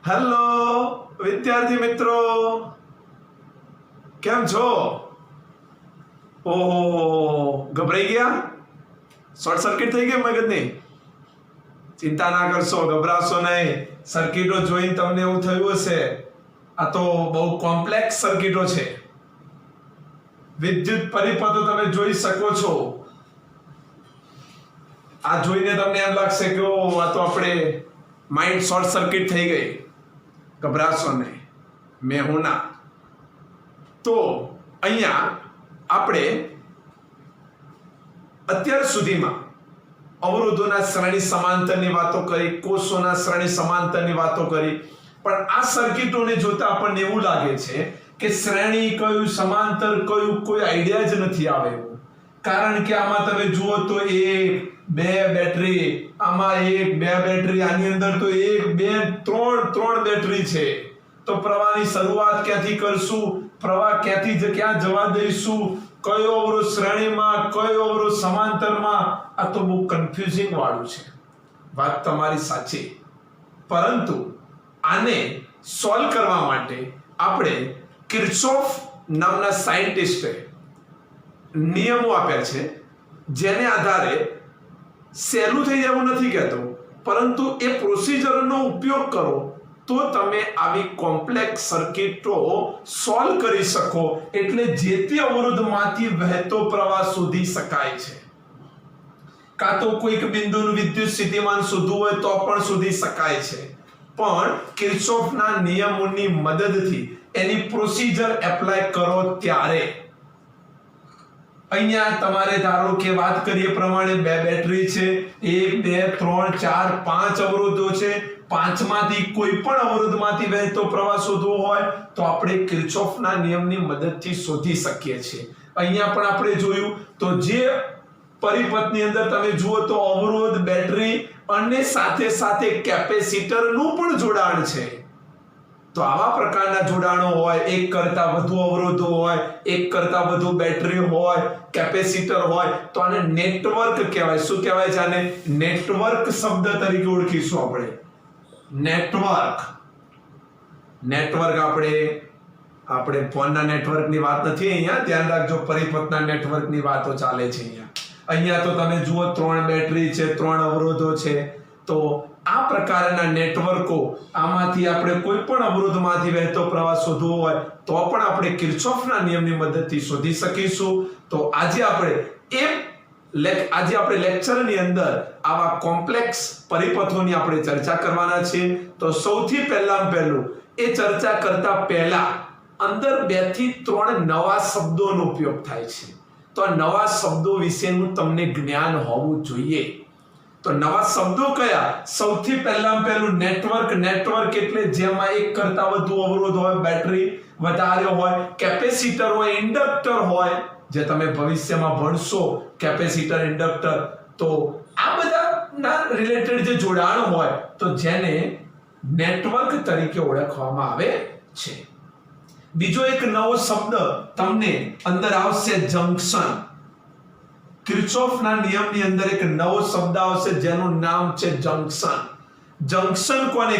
Hello વિદ્યાર્થી મિત્રો, કેમ છો? ઓહો, ગભરાઈ ગયા? શોર્ટ સર્કિટ થઈ ગઈ મગજની? ચિંતા ના કરશો, ગભરાશો નહીં. સર્કિટો જોઈને તમને એવું થયું હશે આ તો બહુ કોમ્પ્લેક્સ સર્કિટો છે. વિદ્યુત પરિપથો તમે જોઈ શકો છો. આ જોઈને તમને એમ લાગશે કે આ તો આપણે માઇન્ડ શોર્ટ સર્કિટ થઈ ગઈ. ગભરાશો નહીં, મેં હું ના. તો અહીંયા આપણે અત્યાર સુધીમાં અવરોધોના શ્રેણી સમાંતરની વાતો કરી, કોષોના શ્રેણી સમાંતરની વાતો કરી, પણ આ સર્કિટોને જોતા આપણને એવું લાગે છે કે શ્રેણી કયું સમાંતર કયું કોઈ આઈડિયા જ નથી આવે એવું. કારણ કે આમાં તમે જુઓ તો 1 2 બેટરી, આમાં 1 2 બેટરી, આની અંદર તો 1 2 3 બેટરી છે. તો પ્રવાહની શરૂઆત ક્યાંથી કરશું, પ્રવાહ ક્યાંથી ક્યાં જવા દઈશું, કયો અવરોધ શ્રેણીમાં કયો અવરોધ સમાંતરમાં, આ તો બહુ કન્ફ્યુઝિંગ વાળું છે. વાત તમારી સાચી, પરંતુ આને સોલ્વ કરવા માટે આપણે કિર્ચોફ નામના સાયન્ટિસ્ટે નિયમો આપ્યા છે, જેને આધારે સહેલું થઈ જવું નથી કહેતો, પરંતુ એ પ્રોસિજરનો ઉપયોગ કરો તો તમે આવી કોમ્પ્લેક્સ સર્કિટો સોલ્વ કરી શકો. એટલે જે તે અવરોધમાંથી વહેતો પ્રવાહ શોધી શકાય છે. કાં તો કોઈક બિંદુનું વિદ્યુત સ્થિતિમાન શોધવું હોય તો પણ શોધી શકાય છે, પણ કિર્ચોફના નિયમોની મદદથી એની પ્રોસિજર એપ્લાય કરો ત્યારે. અહીંયા તમારે ધારો કે વાત કરીએ પ્રમાણે 2 બેટરી છે, 1 2 3 4 5 અવરોધો છે. 5 માંથી કોઈ પણ અવરોધમાંથી વહેતો પ્રવાહ શોધવો હોય તો આપણે કિર્ચોફના નિયમની મદદથી શોધી શકીએ છીએ. અહીંયા પણ આપણે જોયું તો જે પરિપથની અંદર તમે જુઓ તો અવરોધ, બેટરી અને સાથે સાથે કેપેસિટરનું પણ જોડાણ છે. તો આવા પ્રકારના જોડાણો હોય, એક કરતા વધુ અવરોધો હોય, એક કરતા વધુ બેટરી હોય, કેપેસિટર હોય, તો આને નેટવર્ક કહેવાય. શું કહેવાય છે આને? નેટવર્ક શબ્દ તરીકે ઓળખીશું આપણે. નેટવર્ક આપણે ફોનના નેટવર્કની વાત નથી અહીંયા, ધ્યાન રાખજો. પરિપથના નેટવર્કની વાતો ચાલે છે અહીંયા તો તમે જુઓ 3 બેટરી છે, 3 અવરોધો છે. તો આ પ્રકારના નેટવર્કો, આમાંથી આપણે કોઈ પણ અવરોધમાંથી વહેતો પ્રવાહ શોધવો હોય તો પણ આપણે કિર્ચોફના નિયમની મદદથી શોધી શકીશું. તો આજે આપણે લેક્ચરની અંદર આવા કોમ્પ્લેક્સ પરિપથોની આપણે ચર્ચા કરવાના છીએ. તો સૌથી પહેલું એ ચર્ચા કરતા પહેલા અંદર 2 થી 3 નવા શબ્દોનો ઉપયોગ થાય છે. તો આ નવા શબ્દો વિશેનું તમને જ્ઞાન હોવું જોઈએ. તો નવા શબ્દો કયા? સૌથી પહેલું નેટવર્ક એટલે જેમાં એક કરતા વધુ અવરોધ હોય, બેટરી વધારે હોય, કેપેસિટર હોય, ઇન્ડક્ટર હોય, જે તમે ભવિષ્યમાં ભણશો કેપેસિટર, ઇન્ડક્ટર. તો આ બધાના રિલેટેડ જે જોડાણ હોય તો જેને નેટવર્ક તરીકે ઓળખવામાં આવે છે. બીજો એક નવો શબ્દ તમને અંદર આવશે, જંકશન. કિર્ચોફના નિયમની અંદર એક નવો શબ્દ આવશે જેનું નામ છે જંકશન. જંકશન કોને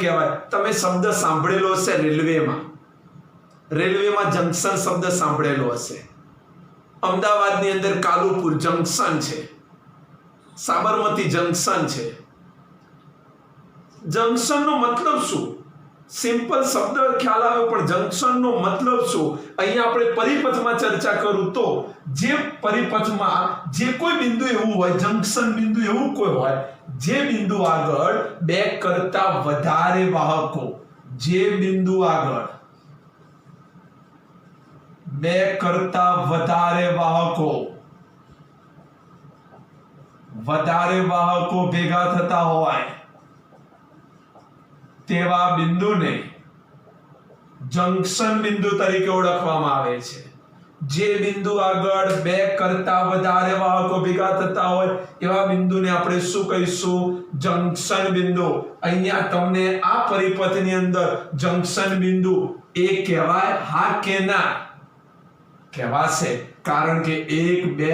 કહેવાય? તમે શબ્દ સાંભળેલો હશે રેલવેમાં જંકશન શબ્દ સાંભળેલો હશે. અમદાવાદની અંદર કાલુપુર જંકશન છે, સાબરમતી જંકશન છે. જંકશનનો મતલબ શું? સિમ્પલ શબ્દ ખ્યાલ આવ્યો, પણ જંકશનનો મતલબ શું? અહીંયા આપણે પરિપથમાં ચર્ચા કરું તો જે પરિપથમાં જે કોઈ બિંદુ એવું હોય, જંકશન બિંદુ એવું કોઈ હોય, જે બિંદુ આગળ 2 કરતા વધારે વાહકો, જે બિંદુ આગળ 2 કરતા વધારે વાહકો ભેગા થતા હોય તેવા બિંદુને જંકશન બિંદુ તરીકે ઓળખવામાં આવે છે. જે બિંદુ આગળ 2 કરતા વધારે વાહકો ભેગા થતા હોય એવા બિંદુને આપણે શું કહીશું? જંકશન બિંદુ. અહીંયા તમને આ પરિપથની અંદર જંકશન બિંદુ એ કહેવાય? હા કે ના? કહેવાશે, કારણ કે 1 2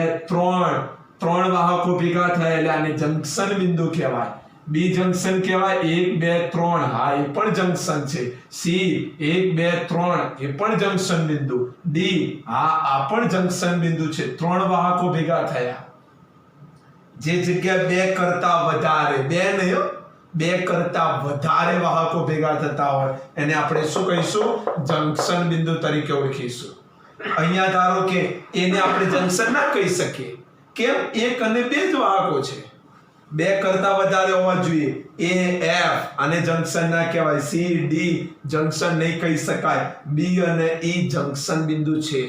3 વાહકો ભેગા થયા એટલે આને જંકશન બિંદુ કહેવાય. બી જંક્શન કહેવાય 1 2 3 હા એ પણ જંક્શન છે. સી 1 2 3 એ પણ જંક્શન બિંદુ. ડી હા આ પણ જંક્શન બિંદુ છે. 3 વાહકો ભેગા થયા. જે જગ્યા 2 કરતા વધારે 2 નહીં 2 કરતા વધારે વાહકો ભેગા થતા હોય એને આપણે શું કહીશું? જંક્શન બિંદુ તરીકે ઓળખીશું. અહીંયા ધારો કે એને આપણે જંક્શન ના કહી શકીએ. કેમ? 1 અને 2 જ વાહકો છે. 2 કરતા વધારે હોવા જોઈએ. એ એફ અને જંક્શન ના કહેવાય. સી ડી જંક્શન નહીં કહી શકાય. બી અને ઈ જંક્શન બિંદુ છે.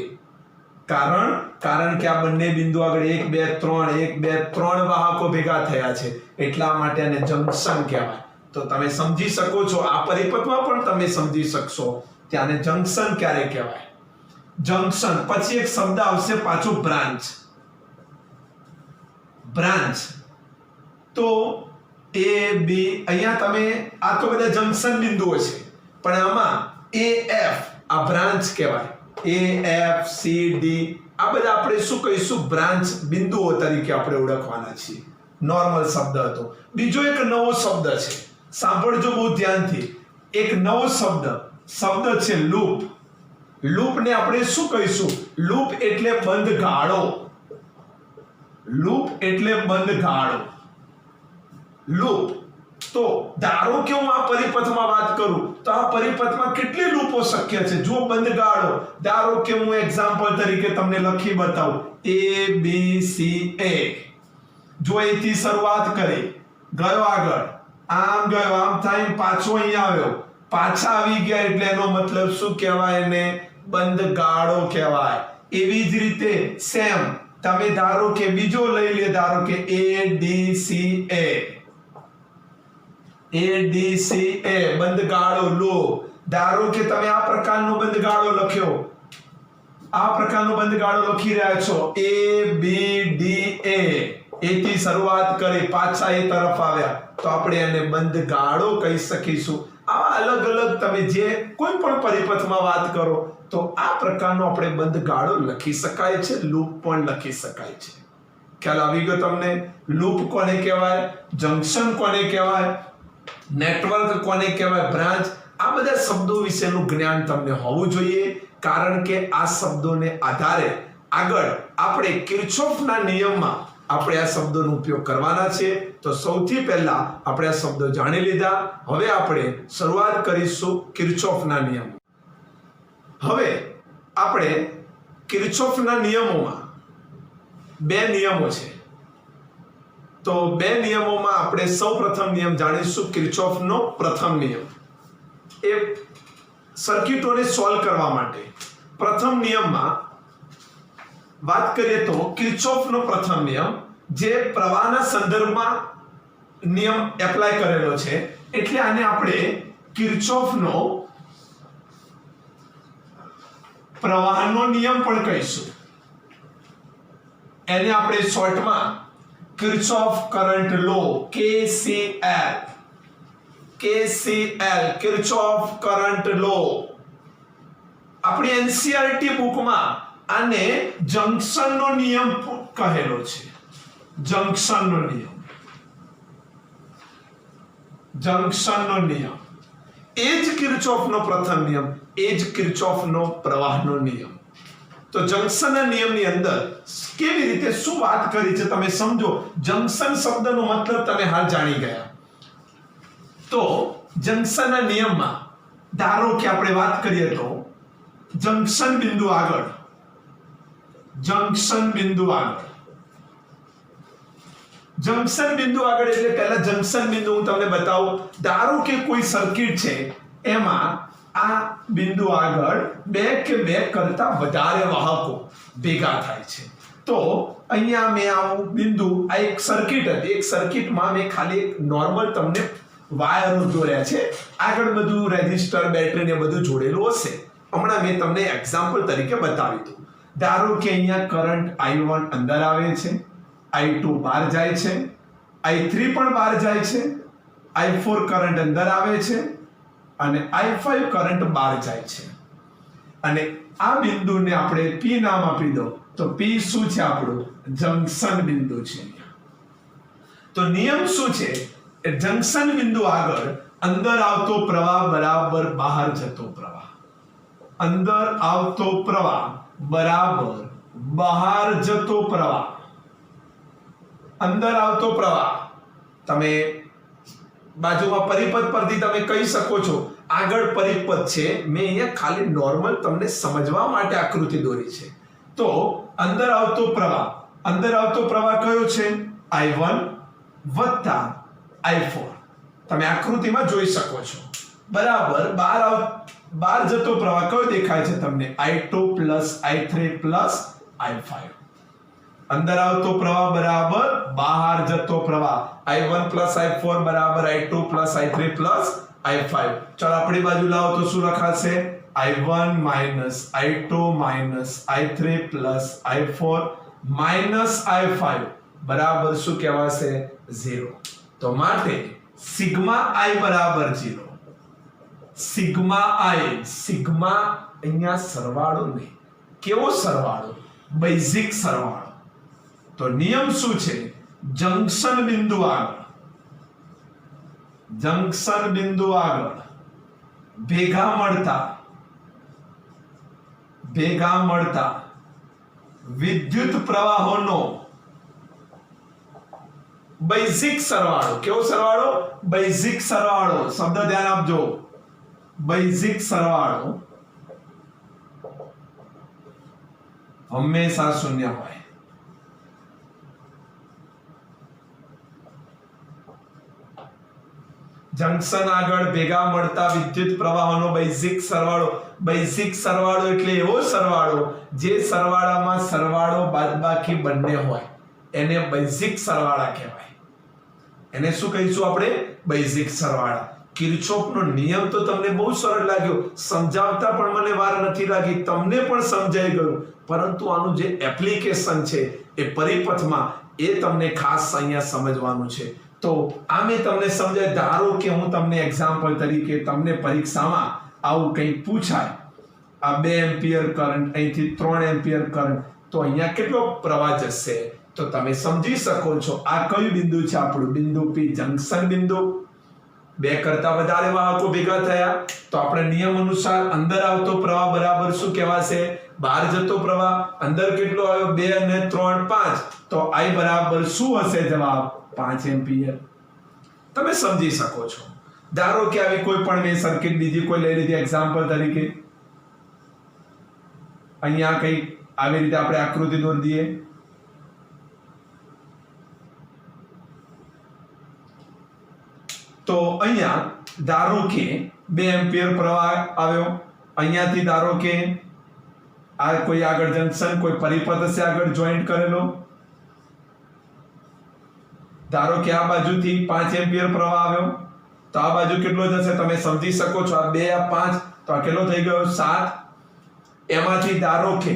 કારણ કે આ બંને બિંદુ આગળ 1 2 3 1 2 3 વાહકો ભેગા થયા છે એટલા માટે આને જંક્શન કહેવાય. તો તમે સમજી શકો છો આ પરિપથમાં પણ તમે સમજી શકશો ત્યાંને જંક્શન ક્યારે કહેવાય. જંક્શન પછી એક શબ્દ આવશે પાછો બ્રાન્ચ. બ્રાન્ચ તો એ બી અહીંયા તમે આ તો બધા જંક્શન બિંદુઓ છે પણ આમાં એ એફ આ બ્રાન્ચ કહેવાય. એ એફ સી ડી આ બધા આપણે શું કહીશું? બ્રાન્ચ બિંદુઓ તરીકે આપણે ઓળખવાના છીએ. નોર્મલ શબ્દ હતો. બીજો એક નવો શબ્દ છે, સાંભળજો બહુ ધ્યાનથી. એક નવો શબ્દ છે લૂપ. લૂપ ને આપણે શું કહીશું? લૂપ એટલે બંધ ગાળો. લૂપ એટલે બંધ ગાળો. લૂપ તો ધારો કે હું આ પરિપથમાં વાત કરું તો આ પરિપથમાં કેટલી લૂપો શક્ય છે? જો બંધ ગાળો ધારો કે હું એક્ઝામ્પલ તરીકે તમને લખી બતાવું A B C A. જો એથી શરૂઆત કરી, ગયો આગળ, આમ ગયો, આમ થાય પાછો અહીંયા આવ્યો, પાછા આવી ગયા એટલે એનો મતલબ શું કહેવાય? એને બંધ ગાળો કહેવાય. એવી જ રીતે સેમ તમે ધારો કે બીજો લઈ લે, ધારો કે A D C A. ADCA બંધ ગાળો લો. ધારો કે તમે આ પ્રકારનો બંધ ગાળો લખ્યો, આ પ્રકારનો બંધ ગાળો લખી રહ્યા છો ABDA. એથી શરૂઆત કરી પાછા એ તરફ આવ્યા તો આપણે એને બંધ ગાળો કહી શકીશું. આવા અલગ અલગ તમે જે કોઈ પણ પરિપથમાં વાત કરો તો આ પ્રકારનો આપણે બંધ ગાળો લખી શકાય છે. લૂપ પણ લખી શકાય છે. ખ્યાલ આવી ગયો તમને? લૂપ કોને કહેવાય? જંક્શન કોને કહેવાય? નેટવર્ક કોને કહેવાય? બ્રાન્ચ. આ બધા શબ્દો વિશેનું જ્ઞાન તમને હોવું જોઈએ કારણ કે આ શબ્દોને આધારે આગળ આપણે કિર્ચોફના નિયમમાં આપણે આ શબ્દોનો ઉપયોગ કરવાના છે. તો સૌથી પહેલા આપણે આ શબ્દો જાણી લીધા. હવે આપણે શરૂઆત કરીશું કિર્ચોફના નિયમ. હવે આપણે કિર્ચોફના નિયમોમાં 2 નિયમો છે. તો 2 નિયમોમાં આપણે સૌપ્રથમ નિયમ જાણીશું કિર્ચોફનો પ્રથમ નિયમ. એ સર્કિટોને સોલ્વ કરવા માટે પ્રથમ નિયમમાં વાત કરીએ તો કિર્ચોફનો પ્રથમ નિયમ જે પ્રવાહના સંદર્ભમાં નિયમ એપ્લાય કરેલો છે એટલે આને આપણે કિર્ચોફનો પ્રવાહનો નિયમ પણ કહીશું. એને આપણે શોર્ટમાં કિર્ચોફ કરંટ લો KCL કિર્ચોફ કરંટ લો. આપણી NCERT બુકમાં આને જંક્શનનો નિયમ કહેલો છે. જંક્શનનો નિયમ એ જ કિર્ચોફનો પ્રથમ નિયમ, એ જ કિર્ચોફનો પ્રવાહનો નિયમ. તો જંક્શનના નિયમની અંદર કેવી રીતે શું વાત કરી છે તમે સમજો. જંક્શન શબ્દનો મતલબ તમે હાલ જાણી ગયા. તો જંક્શનના નિયમમાં ધારો કે આપણે વાત કરીએ તો જંક્શન બિંદુ આગળ એટલે પહેલા જંક્શન બિંદુ હું તમને બતાવું. ધારો કે કોઈ સર્કિટ છે એમાં આ બિંદુ આગળ 2 કે 2 કરતા વધારે વાહકો ભેગા થાય છે. તો અહીંયા મેં આવું બિંદુ, આ એક સર્કિટ હતી. એક સર્કિટમાં મેં ખાલી એક નોર્મલ તમને વાયરો દોર્યા છે. આગળ બધું રેઝિસ્ટર, બેટરી ને બધું જોડેલું હશે. હમણાં મેં તમને એક્ઝામ્પલ તરીકે બતાવી દઉં. ધારો કે અહીંયા કરંટ I1 અંદર આવે છે, I2 બહાર જાય છે, I3 પણ બહાર જાય છે, I4 કરંટ અંદર આવે છે અને I5 કરંટ બહાર જાય છે. અને આ બિંદુને આપણે P નામ આપી દો તો P શું છે? આપણું જંક્શન બિંદુ છે. તો નિયમ શું છે? એ જંકશન બિંદુ આગળ અંદર આવતો પ્રવાહ બરાબર બહાર જતો પ્રવાહ, અંદર આવતો પ્રવાહ બરાબર બહાર જતો પ્રવાહ, અંદર આવતો પ્રવાહ તમે બાજુમાં પરિપથ પરથી તમે કહી શકો છો આગળ પરિપથ છે, મેં અહીંયા ખાલી નોર્મલ તમને સમજવા માટે આકૃતિ દોરી છે. તો અંદર આવતો પ્રવાહ કયો છે? I1 વત્તા I4 તમે આકૃતિમાં જોઈ શકો છો. બરાબર બહાર જતો પ્રવાહ કયો દેખાય છે તમને? I2 plus I3 plus I5. અંદર આવતો પ્રવાહ બરાબર બહાર જતો પ્રવાહ I1 પ્લસ I4 બરાબર I2 plus I3 plus I5. ચાલો આપણી બાજુ લાવો તો શું લખાશે? I1 minus I2 minus I3 plus I4 minus I5 બરાબર શું કહેવાશે? 0. તો માટે સિગ્મા I બરાબર 0. સિગ્મા અહીંયા સરવાળો નહીં. કેવો સરવાળો? બેઝિક સરવાળો. તો નિયમ શું છે? જંકશન બિંદુ આગળ ભેગા મળતા વિદ્યુત પ્રવાહોનો બેઝિક સરવાળો. કેવો સરવાળો? બેઝિક સરવાળો. શબ્દ ધ્યાન આપજો. બેઝિક સરવાળો હંમેશા શૂન્ય હોય. જંકશન આગળ ભેગા મળતા વિદ્યુત પ્રવાહોનો બેઝિક સરવાળો એટલે એવો સરવાળો જે સરવાળામાં સરવાળો બાદબાકી બંને હોય એને બેઝિક સરવાળા કહેવાય. એને શું કહીશું આપણે? બેઝિક સરવાળા. કિર્ચોફનો નિયમ તો તમને બહુ સરળ લાગ્યો, સમજાવતા પણ મને વાર નથી લાગી, તમને પણ સમજાઈ ગયું, પરંતુ આનું જે એપ્લિકેશન છે એ પરિપથમાં એ તમને ખાસ અહીંયા સમજવાનું છે. તો આ મેં તમને સમજાય. ધારો કે હું તમને એક્ઝામ્પલ તરીકે તમને પરીક્ષામાં આવું કંઈક પૂછાય, આ 2 એમ્પિયર કરંટ અહીંથી 3 એમ્પિયર કરંટ, તો અહીંયા કેટલો પ્રવાહ જશે? તો તમે સમજી શકો છો આ કયું બિંદુ છે આપણું? બિંદુ P, જંકશન બિંદુ. 2 કરતા વધારે વાહકો ભેગા થયા તો આપણે નિયમ અનુસાર અંદર આવતો પ્રવાહ બરાબર શું કહેવાશે? બહાર જતો પ્રવાહ. અંદર કેટલો આવ્યો? 2 અને 3 5. તો I બરાબર શું હશે? જવાબ 5 એમ્પિયર. તમે સમજી શકો છો. ધારો કે આવી કોઈ પણ મેં સર્કિટ બીજી કોઈ લઈ લીધી એક્ઝામ્પલ તરીકે, અહીંયા કઈ આવી રીતે આપણે આકૃતિ દોરી દઈએ. તો અહીંયા ધારો કે 2 એમ્પિયર પ્રવાહ આવ્યો. અહીંયાથી ધારો કે આ કોઈ આગળ જંકશન કોઈ પરિપથ હશે આગળ જોઈન્ટ કરેલો. ધારો કે આ બાજુથી 5 એમ્પિયર પ્રવાહ આવ્યો તો આ બાજુ કેટલો જશે? તમે સમજી શકો છો. આ 2 આ 5 તો આ કેટલો થઈ ગયો? 7. એમાંથી ધારો કે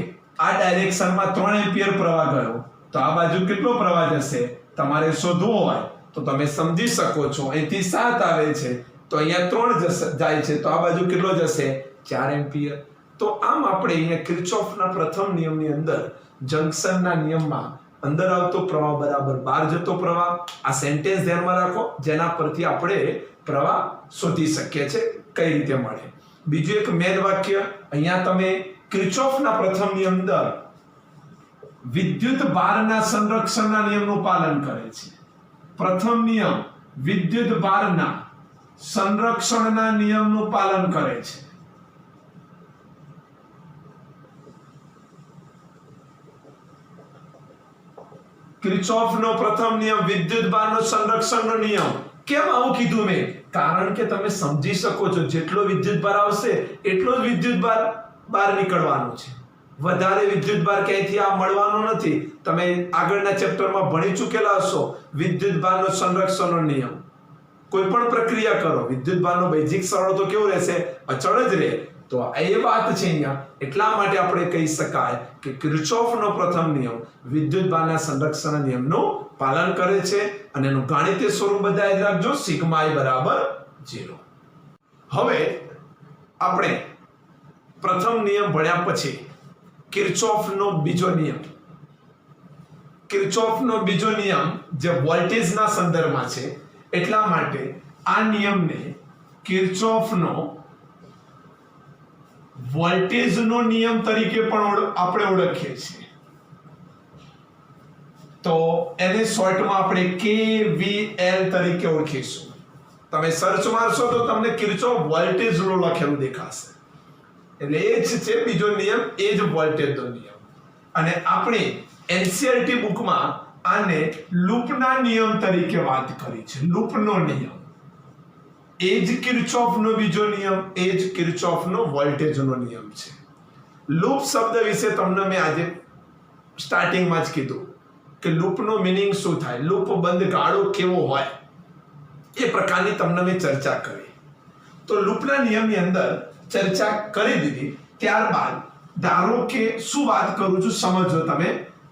આ ડાયરેક્શનમાં 3 એમ્પિયર પ્રવાહ ગયો તો આ બાજુ કેટલો પ્રવાહ જશે? તમારે શોધવો હોય તો તમે સમજી શકો છો. અહીંથી 7 આવે છે તો અહીંયા 3 જાય છે તો આ બાજુ કેટલો જશે? 4 એમ્પિયર. તો આમ આપણે અહીંયા કિર્ચોફના પ્રથમ નિયમની અંદર જંકશનના નિયમમાં અંદર આવતો પ્રવાહ બરાબર બહાર જતો પ્રવાહ, આ સેન્ટેન્સ ધ્યાનમાં રાખો જેના પરથી આપણે પ્રવાહ શોધી શકીએ છીએ કઈ રીતે મળે. બીજું એક મેન વાક્ય અહીંયા તમે કિર્ચોફના પ્રથમ નિયમ અંદર વિદ્યુત ભારના સંરક્ષણના નિયમનું પાલન કરે છે. પ્રથમ નિયમ વિદ્યુત ભારના સંરક્ષણના નિયમનું પાલન કરે છે. કિર્ચોફનો પ્રથમ નિયમ વિદ્યુત ભારનો સંરક્ષણનો નિયમ. કેમ આવું કીધું મેં? કારણ કે તમે સમજી શકો છો જેટલો વિદ્યુત ભાર આવશે એટલો જ વિદ્યુત ભાર બહાર નીકળવાનો છે. વધારે વિદ્યુત ભાર ક્યાંયથી આ મળવાનો નથી. તમે આગળના ચેપ્ટરમાં ભણી ચૂકેલા હશો વિદ્યુત ભારનો સંરક્ષણનો નિયમ. કોઈ પણ પ્રક્રિયા કરો વિદ્યુત ભારનો બેઝિક સરવાળો તો કેવો રહેશે? અચળ જ રહે. તો એ વાત છે અહીંયા. એટલા માટે આપણે કહી શકાય કે કિર્ચોફનો પ્રથમ નિયમ વિદ્યુત ભારના સંરક્ષણના નિયમનું પાલન કરે છે અને એનું ગાણિતિક સ્વરૂપ બધા યાદ રાખજો સિગ્મા I બરાબર 0. હવે આપણે પ્રથમ નિયમ ભણ્યા પછી કિર્ચોફનો બીજો નિયમ જે વોલ્ટેજના સંદર્ભમાં છે એટલા માટે આ નિયમને કિર્ચોફનો વોલ્ટેજનો નિયમ તરીકે પણ આપણે ઓળખીએ છીએ. તો એને શોર્ટમાં આપણે KVL તરીકે ઓળખીશું. તમે સર્ચ મારશો તો તમને કિર્ચોફ વોલ્ટેજ લો લખેલું દેખાશે. એટલે એ જ છે બીજો નિયમ, એ જ વોલ્ટેજનો નિયમ. અને આપણે NCERT બુકમાં આને લૂપના નિયમ તરીકે વાત કરી છે. લૂપનો નિયમ એ જ કિર્ચોફનો બીજો નિયમ, એ જ કિર્ચોફનો વોલ્ટેજનો નિયમ છે. લૂપ શબ્દ વિશે તમને મેં આજે સ્ટાર્ટિંગમાં જ કીધું કે લૂપનો મીનિંગ શું થાય, લૂપ બંધ ગાળો કેવો હોય, એ પ્રકારની તમને મેં ચર્ચા કરી. તો લૂપના નિયમની અંદર ચર્ચા કરી દીધી. ત્યારબાદ ધારો કે શું વાત કરું છું સમજો તમે.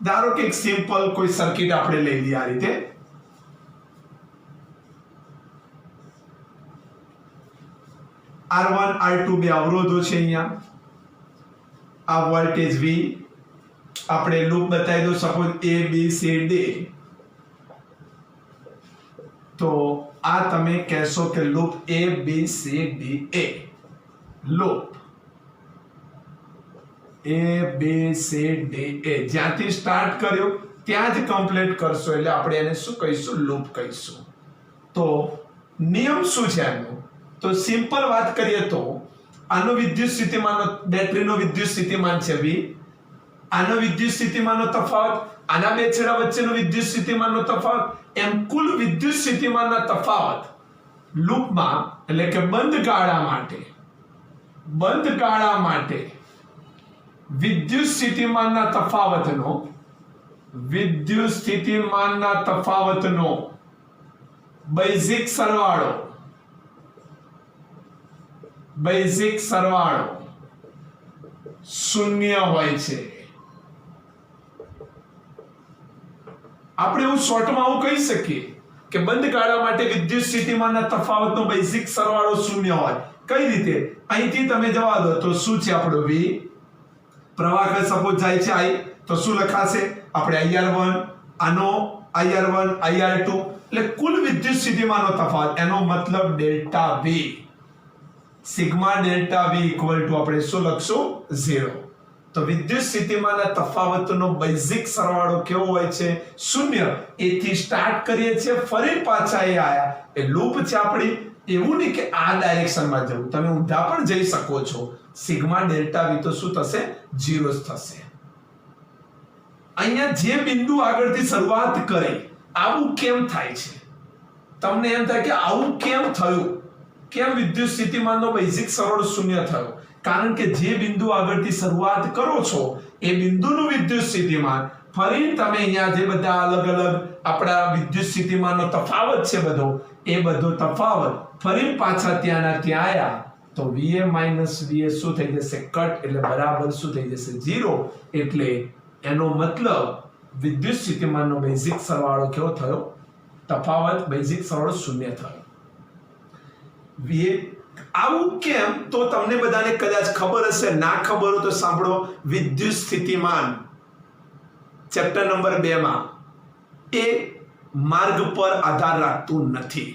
ધારો કે એક સિમ્પલ કોઈ સર્કિટ આપણે લઈ લઈએ. આ રીતે R1 R2 બે અવરોધો છે. અહીંયા આ વોલ્ટેજ V, આપણે લૂપ બતાવી દો સપોઝ ABCD. તો આ તમે કહેશો કે લૂપ ABCDA, લૂપ ABCDA જ્યાંથી સ્ટાર્ટ કર્યો ત્યાં જ કમ્પ્લીટ કરશો એટલે આપણે એને શું કહીશું, લૂપ કહીશું. તો નિયમ શું છે આનો? તો સિમ્પલ વાત કરીએ તો આનો વિદ્યુત સ્થિતિમાનનો, બેટરીનો વિદ્યુત સ્થિતિમાન છે V, આનો વિદ્યુત સ્થિતિમાનનો તફાવત, આના બે છેડા વચ્ચેનો વિદ્યુત સ્થિતિમાનનો તફાવત, એમ કુલ વિદ્યુત સ્થિતિમાનના તફાવત લૂપમાં એટલે કે બંધ ગાળા માટે વિદ્યુત સ્થિતિમાનના તફાવતનો બેઝિક સરવાળો શૂન્ય હોય છે. આપણે એવું શોર્ટમાં આવું કહી શકીએ કે બંધ ગાળા માટે વિદ્યુત સ્થિતિમાનના તફાવતનો બેઝિક સરવાળો શૂન્ય હોય. કઈ રીતે? અહીંથી તમે જવા દો તો શું છે આપણો V, પ્રવાહ સપોઝ જાય છે I, તો શું લખાશે આપણે IR1, આનો IR1 IR2 એટલે કુલ વિદ્યુત સ્થિતિમાનનો તફાવત, એનો મતલબ delta V, sigma delta V equal to આપણે શું લખશું 0. તો વિદ્યુત સ્થિતિમાનના તફાવતનો બેઝિક સરવાળો કેવો હોય છે? શૂન્ય. એથી સ્ટાર્ટ કરીએ છીએ, ફરી પાછા એ આયા એ લૂપ છે આપણી. એવું નહીં કે આ ડાયરેક્શનમાં જવું, તમે ઊંધા પણ જઈ શકો છો. સિગ્મા ડેલ્ટા V તો શું થશે? 0 જ થશે. અહીંયા જે બિંદુ આગળથી શરૂઆત કરી, આવું કેમ થાય છે? તમને એમ થાય કે આવું કેમ થયું, કેમ વિદ્યુત સ્થિતિમાનનો બેઝિક સરવાળો શૂન્ય થયો? કારણ કે જે બિંદુ આગળથી શરૂઆત કરો છો એ બિંદુનું વિદ્યુત સ્થિતિમાન ફરી તમે અહીંયા જે બધા અલગ અલગ આપણા વિદ્યુત સ્થિતિમાનનો તફાવત છે એ બધો તફાવત ફરી પાછા ત્યાંના ત્યાં આયા તો VA માઈનસ VA શું થઈ જશે? કટ, એટલે બરાબર શું થઈ જશે? 0. એટલે એનો મતલબ વિદ્યુત સ્થિતિમાનનો બેઝિક સરવાળો કેવો થયો? તફાવત બેઝિક સરવાળો શૂન્ય થયો. VA આવું કેમ? તો તમને બધાને કદાચ ખબર હશે, ના ખબર હોય તો સાંભળો. વિદ્યુત સ્થિતિમાન ચેપ્ટર નંબર 2 માં એ માર્ગ પર આધાર રાખતું નથી.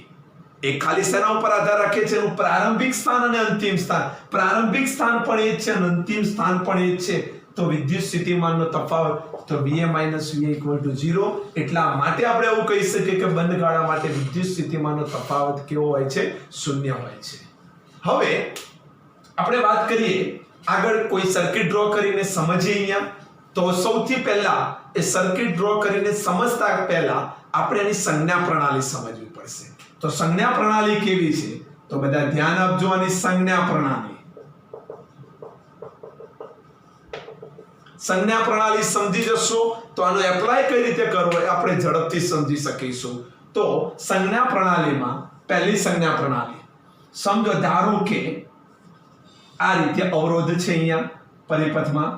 એ ખાલી શેના ઉપર આધાર રાખે છે? એનું પ્રારંભિક સ્થાન અને અંતિમ સ્થાન. પ્રારંભિક સ્થાન પણ એ જ છે અને અંતિમ સ્થાન પણ એ જ છે. તો વિદ્યુત સ્થિતિમાનનો તફાવત તો VA minus VA equal to 0. એટલા માટે આપણે એવું કહી શકીએ કે બંધ ગાળા માટે વિદ્યુત સ્થિતિમાનનો તફાવત કેવો હોય છે? શૂન્ય હોય છે. હવે આપણે વાત કરીએ આગળ કોઈ સર્કિટ ડ્રો કરીને સમજીએ. અહીંયા તો સૌથી પહેલા એ સર્કિટ ડ્રો કરીને સમજતા પહેલા આપણે એની સંજ્ઞા પ્રણાલી સમજવી પડશે. તો સંજ્ઞા પ્રણાલી કેવી છે? તો બધા ધ્યાન આપજો. આની સંજ્ઞા પ્રણાલી સમજી જશો તો આનો એપ્લાય કઈ રીતે કરવો એ આપણે ઝડપથી સમજી શકીશું. તો સંજ્ઞા પ્રણાલીમાં પહેલી સંજ્ઞા પ્રણાલી સમજો. ધારો કે આ રીતે અવરોધ છે, અહીંયા પરિપથમાં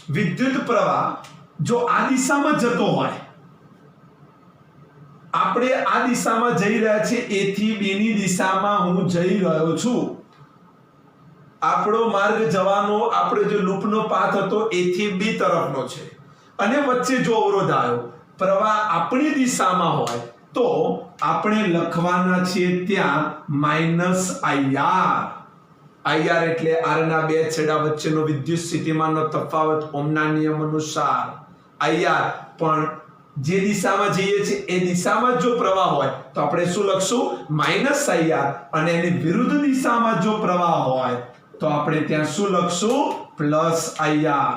વિદ્યુત પ્રવાહ જો આ દિશામાં જતો હોય, આપણે આ દિશામાં જઈ રહ્યા છીએ, A થી B ની દિશામાં હું જઈ રહ્યો છું. આપણો માર્ગ જવાનો, આપણો જે લૂપનો પાથ હતો A થી B તરફનો છે અને વચ્ચે જો અવરોધ આવ્યો, પ્રવાહ આપણી દિશામાં હોય તો આપણે લખવાના છીએ ત્યાં -IR એટલે R ના બે છેડા વચ્ચેનો વિદ્યુત સ્થિતિમાનનો તફાવત ઓહમના નિયમ અનુસાર IR પણ જે દિશામાં જઈએ છે એ દિશામાં જો પ્રવાહ હોય તો આપણે શું લખશું -IR અને એની વિરુદ્ધ દિશામાં જો પ્રવાહ હોય તો આપણે ત્યાં શું લખશું +IR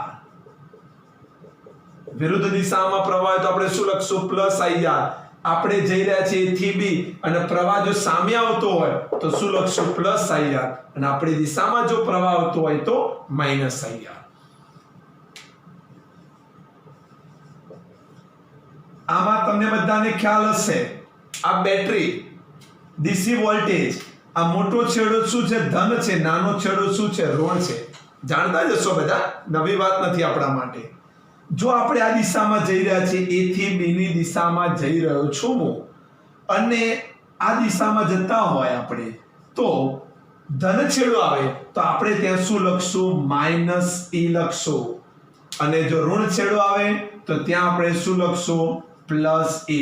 વિરુદ્ધ દિશામાં પ્રવાહ હોય તો આપણે શું લખશું +IR આપણે જઈ રહ્યા છીએ A થી B અને પ્રવાહ જો સામે આવતો હોય તો શું લખશું +IR અને આપણી દિશામાં જો પ્રવાહ આવતો હોય તો -IR આમાં તમને બધાને ખ્યાલ હશે આ બેટરી ડીસી વોલ્ટેજ આ મોટો છેડો શું છે ધન છે નાનો છેડો શું છે ઋણ છે જાણતા જ હશો બધા નવી વાત નથી આપણા માટે જો આપણે આ દિશામાં જઈ રહ્યા છીએ A થી B ની દિશામાં જઈ રહ્યો છું હું અને આ દિશામાં જતા હોય આપણે તો ધન છેડો આવે તો આપણે ત્યાં શું લખશું -E લખશું અને જો ઋણ છેડો આવે તો ત્યાં આપણે શું લખશું +E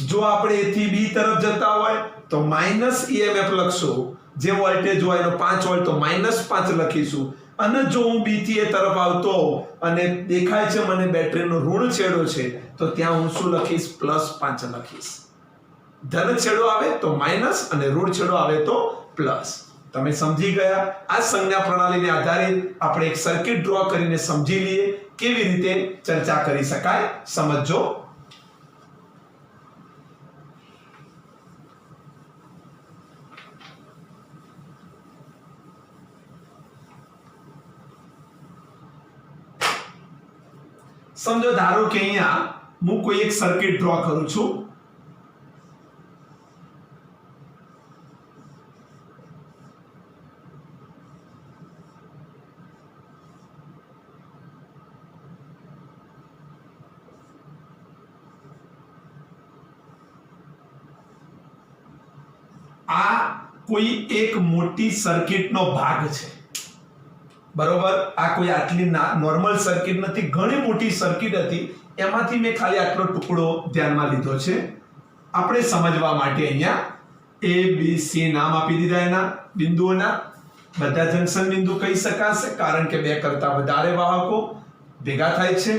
જો આપણે A થી B તરફ જતા હોય તો -EMF લખશું જે વોલ્ટેજ હોય એનો 5 વોલ્ટ તો -5 લખીશું અને જો હું B થી A તરફ આવતો અને દેખાય છે મને બેટરીનો ઋણ છેડો છે તો ત્યાં હું શું લખીશ +5 લખીશ ધન છેડો આવે તો માઈનસ અને ઋણ છેડો આવે તો પ્લસ તમે સમજી ગયા આ સંજ્ઞા પ્રણાલીને આધારિત આપણે એક સર્કિટ ડ્રો કરીને સમજી લઈએ કેવી રીતે ચર્ચા કરી શકાય સમજો समझो धारो के અહીંયા હું કોઈ એક સર્કિટ ડ્રો કરું છું આ કોઈ એક મોટી સર્કિટનો ભાગ છે બરોબર આ કોઈ આટલી નોર્મલ સર્કિટ નથી ઘણી મોટી સર્કિટ હતી એમાંથી મેં ખાલી આટલો ટુકડો ધ્યાનમાં લીધો છે આપણે સમજવા માટે અહીંયા A B C નામ આપી દીધા એના બિંદુઓના બધા જંકશન બિંદુ કહી શકાશે કારણ કે બે કરતા વધારે વાહકો ભેગા થાય છે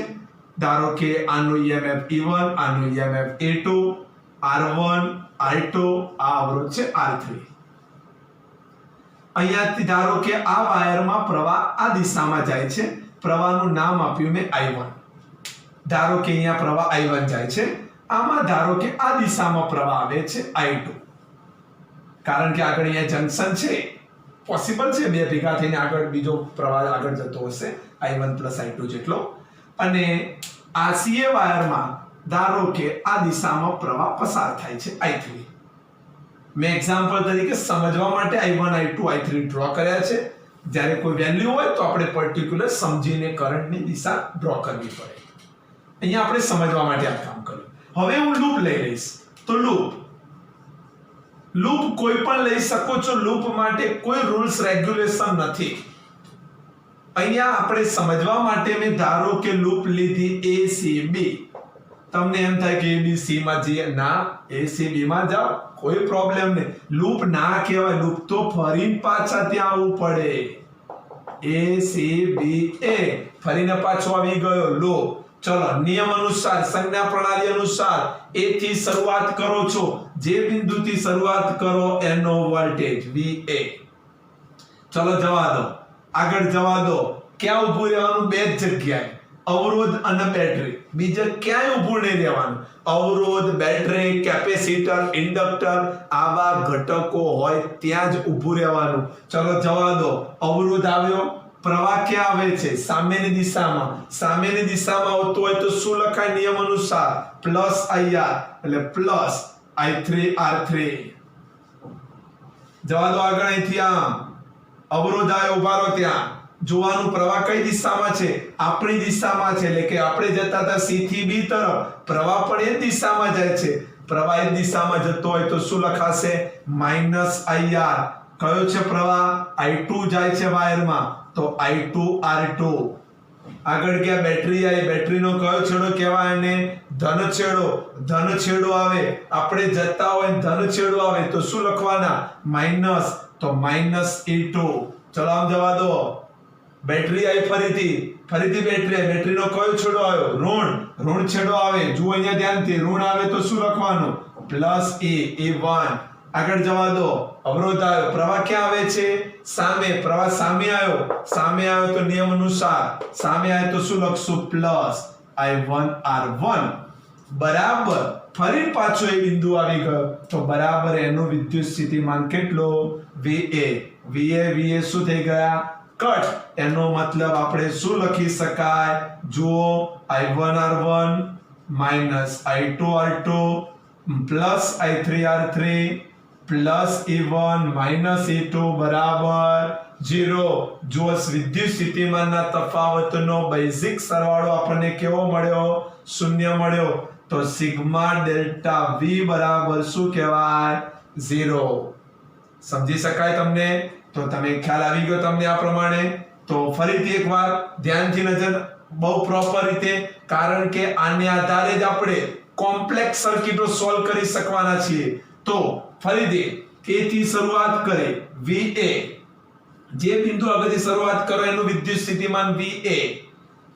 ધારો કે આનો EMF E1 આનો EMF A2 R1 R2 આ અવરોધ છે R3 અહીંયાથી ધારો કે આ વાયરમાં પ્રવાહ આ દિશામાં જાય છે પ્રવાહનું નામ આપ્યું મેં I1 ધારો કે અહીંયા પ્રવાહ I1 જાય છે આમાં ધારો કે આ દિશામાં પ્રવાહ આવે છે I2 કારણ કે આગળ અહીંયા જંકશન છે પોસિબલ છે બે ભેગા થઈને આગળ બીજો પ્રવાહ આગળ જતો હશે I1 + I2 જેટલો અને આ CA વાયરમાં ધારો કે આ દિશામાં પ્રવાહ પસાર થાય છે I3 मैं एग्जांपल तरीके समझवा માટે I1 I2 I3 ડ્રો કર્યા છે જ્યારે કોઈ વેલ્યુ હોય તો આપણે પર્ટિક્યુલર સમજીને કરંટની દિશા ડ્રો કરવી પડે અહીંયા આપણે સમજવા માટે આ કામ કર્યું હવે હું લૂપ લઈ લઈશ તો લૂપ કોઈ પણ લઈ શકો છો લૂપ માટે કોઈ રૂલ્સ રેગ્યુલેશન નથી અહીંયા આપણે સમજવા માટે મેં ધારો કે લૂપ લીધી A C B તમને એમ થાય કે A B C માં જઈએ ના A C B માં જાઓ કોઈ પ્રોબ્લેમ નહીં લૂપ ના કહેવાય લૂપ તો ફરીને પાછા ત્યાં આવવું પડે A C B A ફરીને પાછો આવી ગયો લૂપ ચલો નિયમ અનુસાર સંજ્ઞા પ્રણાલી અનુસાર A થી શરૂઆત કરો છો જે બિંદુથી શરૂઆત કરો એનો વોલ્ટેજ VA ચલો જવા દો આગળ જવા દો ક્યાં ઊભું રહેવાનું બે જ જગ્યાએ અવરોધ અને બેટરી બીજે ક્યાંય ઊભું નહીં રહેવાનું અવરોધ બેટરી કેપેસિટર ઇન્ડક્ટર આવા ઘટકો હોય ત્યાં જ ઊભું રહેવાનું ચલો જવા દો અવરોધ આવ્યો પ્રવાહ ક્યાં આવે છે સામેની દિશામાં આવતો હોય તો શું લખાય નિયમ અનુસાર +IR એટલે +I3R3 જવા દો આગળ અહીંથી આમ અવરોધ આવ્યો ઉભા રહો ત્યાં જોવાનું પ્રવાહ કઈ દિશામાં છે આપણી દિશામાં છે એટલે કે આપણે જતા હતા C થી B તરફ પ્રવાહ પણ એ દિશામાં જાય છે પ્રવાહ એ દિશામાં જતો હોય તો શું લખાશે -IR કયો છે પ્રવાહ I2 જાય છે વાયરમાં તો I2R2 આગળ ગયા બેટરી આવી, બેટરીનો કયો છેડો કહેવાય? એને ધન છેડો. ધન છેડો આવે, આપણે જતા હોય ધન છેડો આવે તો શું લખવાના? માઈનસ. તો -E2. ચલો આમ જવા દો. બેટરી આવી, ફરીથી બેટરી આવી, બેટરીનો કયો છેડો આવ્યો? ઋણ છેડો આવે. જુઓ અહીંયા ધ્યાનથી, ઋણ આવે તો શું લખવાનું? +E1. આગળ જવા દો. અવરોધ આવ્યો, પ્રવાહ ક્યાં આવે છે? સામે. પ્રવાહ સામે આવ્યો તો નિયમ અનુસાર સામે આવે તો શું લખશું? +I1R1 બરાબર. ફરી પાછો એ બિંદુ આવી ગયો તો બરાબર એનો વિદ્યુત સ્થિતિમાન કેટલો? VA શું થઈ ગયા? કટ. એનો મતલબ આપણે શું લખી શકાય? જુઓ, I1R1 -I2R2 +I3R3 +E1 -E2 બરાબર 0. જો વિદ્યુત સ્થિતિમાનના તફાવતનો બેઝિક સરવાળો આપણને કેવો મળ્યો? 0 મળ્યો. તો સિગ્મા ડેલ્ટા V બરાબર શું કહેવાય? 0. સમજી શકાય તમને? તો તમે ખ્યાલ આવી ગયો તમને આ પ્રમાણે? તો ફરીથી એકવાર ધ્યાનથી નજર, બહુ પ્રોપર રીતે, કારણ કે આને આધારે જ આપણે કોમ્પ્લેક્સ સર્કિટો સોલ્વ કરી શકવાના છીએ. તો ફરીથી A થી શરૂઆત કરે, VA, જે બિંદુ આગળથી શરૂઆત કરો એનું વિદ્યુત સ્થિતિમાન VA.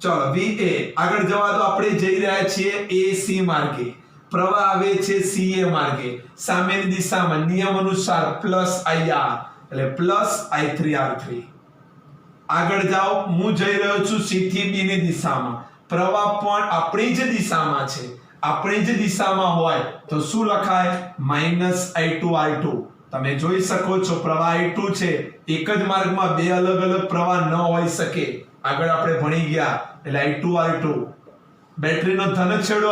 ચલો VA આગળ જવા દો. આપણે જઈ રહ્યા છીએ AC માર્ગે, પ્રવાહ આવે છે CA માર્ગે, સામેની દિશામાં નિયમ અનુસાર +IR એટલે +I3R3. આગળ જાઓ, હું જઈ રહ્યો છું C થી B ની દિશામાં, પ્રવાહ પણ આપણી જ દિશામાં છે, આપણી જ દિશામાં હોય તો શું લખાય? -I2R2. તમે જોઈ શકો છો પ્રવાહ I2 છે, એક જ માર્ગમાં બે અલગ અલગ પ્રવાહ ન હોઈ શકે. આગળ આપણે ભણી ગયા એટલે I2R2. બેટરીનો ધન છેડો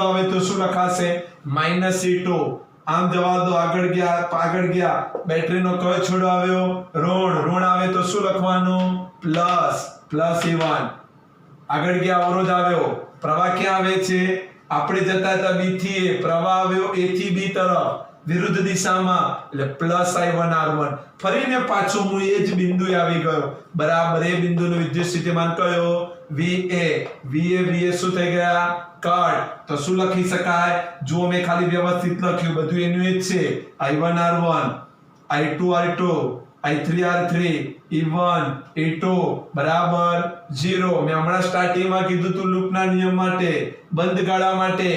આવે તો શું લખાશે? -E2. આમ જવા દો. આગળ ગયા બેટરીનો કયો છેડો આવ્યો? ઋણ આવે તો શું લખવાનું? +E1. આગળ ગયા અવરોધ આવ્યો, પ્રવાહ ક્યાં આવે છે? આપણે જતા હતા B થી A, પ્રવાહ આવ્યો A થી B તરફ વિરુદ્ધ દિશામાં એટલે +I1R1. ફરીને પાછો હું એ જ બિંદુએ આવી ગયો, બરાબર. એ બિંદુનું વિદ્યુત સ્થિતિમાન કયો? VA શું થઈ ગયા? કટ. તો શું લખી શકાય? જો મેં ખાલી વ્યવસ્થિત લખ્યું, બધું એનું એ જ છે. I1R1 I2R2 I3R3 E1 E2 બરાબર 0. મેં હમણાં સ્ટાર્ટિંગમાં કીધું તું લૂપના નિયમ માટે, બંધ ગાળા માટે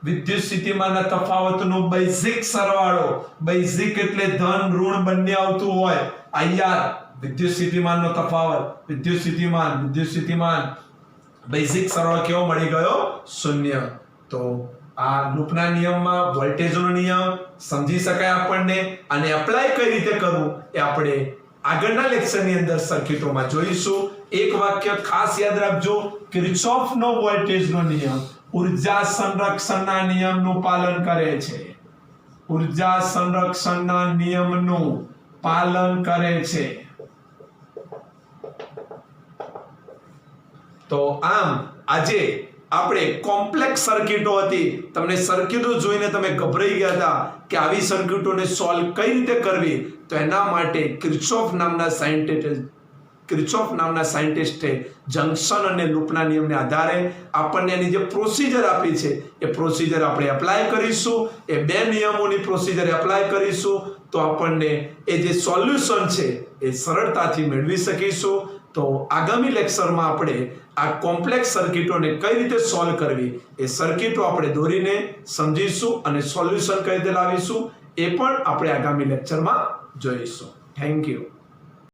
વિદ્યુત સ્થિતિમાનના તફાવતનો બેઝિક સરવાળો, બેઝિક એટલે ધન ઋણ બંને આવતું હોય, IR વિદ્યુત સ્થિતિમાનનો તફાવત, વિદ્યુત સ્થિતિમાન બેઝિક સરવાળો કેવો મળી ગયો? 0. તો આ લૂપના નિયમમાં વોલ્ટેજનો નિયમ સમજી શકાય આપણને, અને એપ્લાય કઈ રીતે કરવું એ આપણે આગળના લેક્ચરની અંદર સર્કિટોમાં જોઈશું. એક વાક્ય ખાસ યાદ રાખજો, કિર્ચોફનો વોલ્ટેજનો નિયમ ઉર્જા સંરક્ષણના નિયમનું પાલન કરે છે. ઉર્જા સંરક્ષણના નિયમનું પાલન કરે છે. તો આમ આજે આપણે કોમ્પ્લેક્સ સર્કિટો હતી, તમને સર્કિટો જોઈને તમે ગભરાઈ ગયા હતા કે આવી સર્કિટોને સોલ્વ કઈ રીતે કરવી, તો એના માટે કિર્ચોફ નામના સાયન્ટિસ્ટે જંકશન અને લૂપના નિયમને આધારે આપણને એની જે પ્રોસિજર આપી છે એ પ્રોસિજર આપણે એપ્લાય કરીશું. એ બે નિયમોની પ્રોસિજર એપ્લાય કરીશું તો આપણને એ જે સોલ્યુશન છે એ સરળતાથી મેળવી શકીશું. તો આગામી લેક્ચરમાં આપણે આ કોમ્પ્લેક્સ સર્કિટોને કઈ રીતે સોલ્વ કરવી એ સર્કિટો આપણે દોરીને સમજીશું, અને સોલ્યુશન કઈ રીતે લાવીશું એ પણ આપણે આગામી લેક્ચરમાં જોઈશું. Thank you.